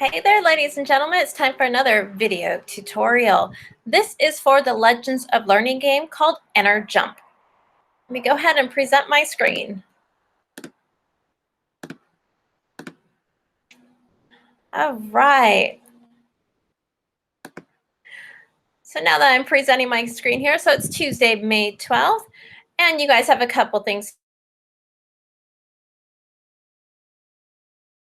Hey there, ladies and gentlemen. It's time for another video tutorial. This is for the Legends of Learning game called Ener-Jump. Let me go ahead and present my screen. All right. So now that I'm presenting my screen here, so it's Tuesday, May 12th, and you guys have a couple things.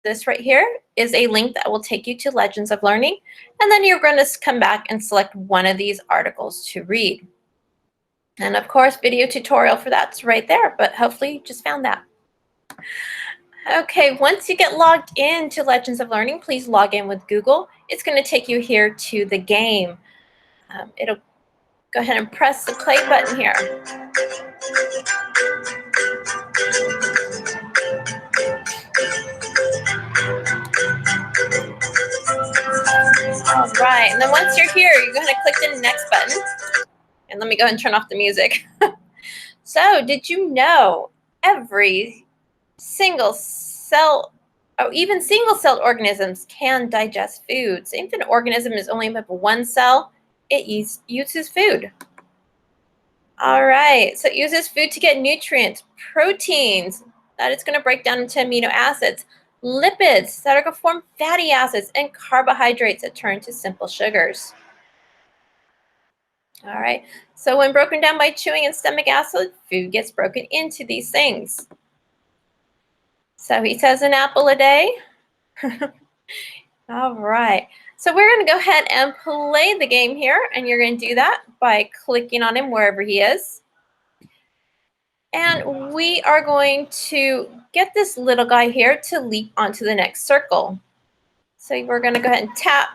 This right here is a link that will take you to Legends of Learning, and then you're going to come back and select one of these articles to read. And of course, video tutorial for that's right there, but hopefully you just found that. Okay, once you get logged into Legends of Learning, please log in with Google. It's going to take you here to the game. It'll go ahead and press the play button here. All right, and then once you're here, you're going to click the next button. And let me go ahead and turn off the music. So, did you know every single cell, or even single-celled organisms can digest food? So if an organism is only made of one cell, it uses food. All right, so it uses food to get nutrients, proteins that it's going to break down into amino acids, lipids that are going to form fatty acids, and carbohydrates that turn to simple sugars. All right, so when broken down by chewing and stomach acid, food gets broken into these things. So he says an apple a day. All right, so we're going to go ahead and play the game here, and you're going to do that by clicking on him wherever he is. And we are going to get this little guy here to leap onto the next circle. So we're going to go ahead and tap,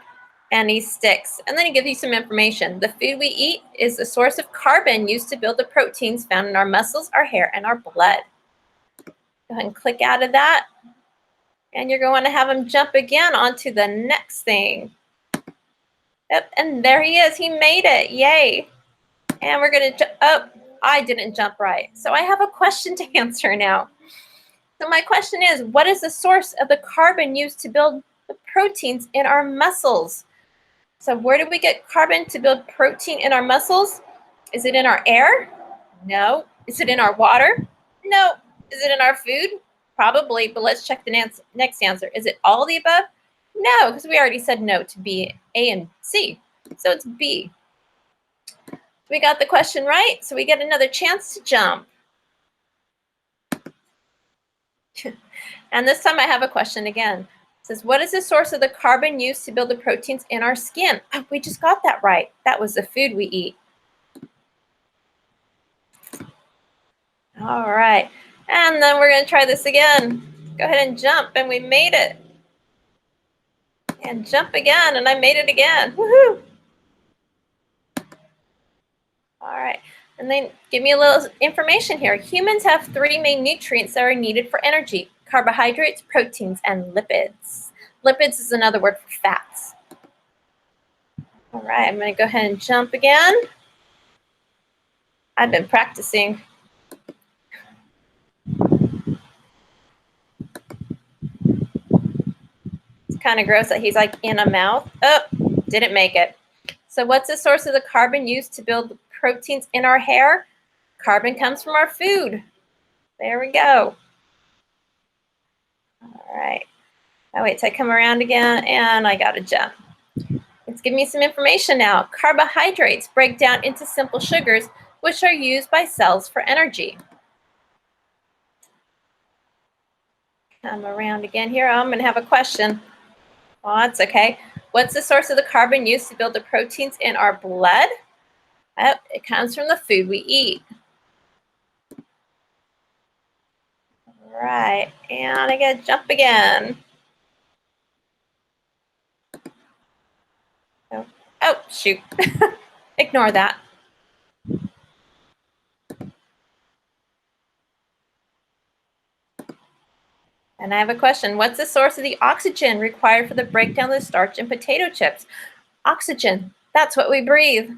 and he sticks. And then he gives you some information. The food we eat is the source of carbon used to build the proteins found in our muscles, our hair, and our blood. Go ahead and click out of that. And you're going to have him jump again onto the next thing. Yep, and there he is. He made it. Yay. And we're going to jump. Oh, I didn't jump right. So I have a question to answer now. So my question is, what is the source of the carbon used to build the proteins in our muscles? So where do we get carbon to build protein in our muscles? Is it in our air? No. Is it in our water? No. Is it in our food? Probably, but let's check the next answer. Is it all of the above? No, because we already said no to B, A, and C. So it's B. We got the question right, so we get another chance to jump. And this time I have a question again. It says, what is the source of the carbon used to build the proteins in our skin? Oh, we just got that right. That was the food we eat. All right. And then we're going to try this again. Go ahead and jump, and we made it. And jump again, and I made it again. Woohoo! All right. And then give me a little information here. Humans have 3 main nutrients that are needed for energy: carbohydrates, proteins, and lipids. Lipids is another word for fats. All right, I'm going to go ahead and jump again. I've been practicing. It's kind of gross that he's like in a mouth. Oh, didn't make it. So what's the source of the carbon used to build the proteins in our hair? Carbon comes from our food. There we go. All right. Now wait till I come around again, and I got to jump. It's giving me some information now. Carbohydrates break down into simple sugars, which are used by cells for energy. Come around again here. I'm going to have a question. Oh, that's okay. What's the source of the carbon used to build the proteins in our blood? Oh, it comes from the food we eat. All right, and I got to jump again. Oh, shoot. Ignore that. And I have a question. What's the source of the oxygen required for the breakdown of the starch in potato chips? Oxygen. That's what we breathe.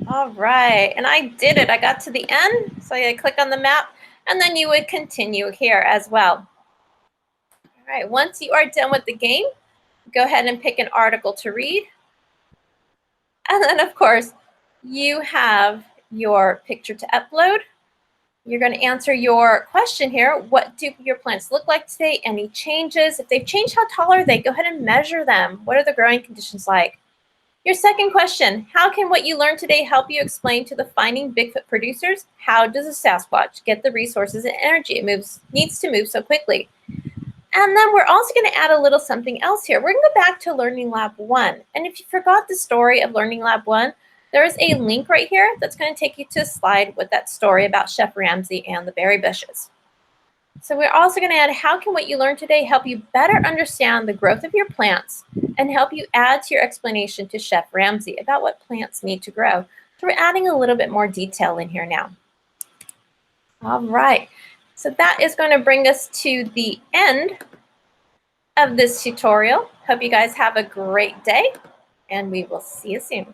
All right, and I did it. I got to the end, so I click on the map, and then you would continue here as well. All right, once you are done with the game, go ahead and pick an article to read. And then, of course, you have your picture to upload. You're going to answer your question here. What do your plants look like today? Any changes? If they've changed, how tall are they? Go ahead and measure them. What are the growing conditions like? Your second question, how can what you learned today help you explain to the Finding Bigfoot producers? How does a Sasquatch get the resources and energy it needs to move so quickly? And then we're also going to add a little something else here. We're going to go back to Learning Lab 1. And if you forgot the story of Learning Lab 1, there is a link right here that's going to take you to a slide with that story about Chef Ramsay and the berry bushes. So we're also going to add, how can what you learned today help you better understand the growth of your plants and help you add to your explanation to Chef Ramsay about what plants need to grow? So we're adding a little bit more detail in here now. All right, so that is going to bring us to the end of this tutorial. Hope you guys have a great day, and we will see you soon.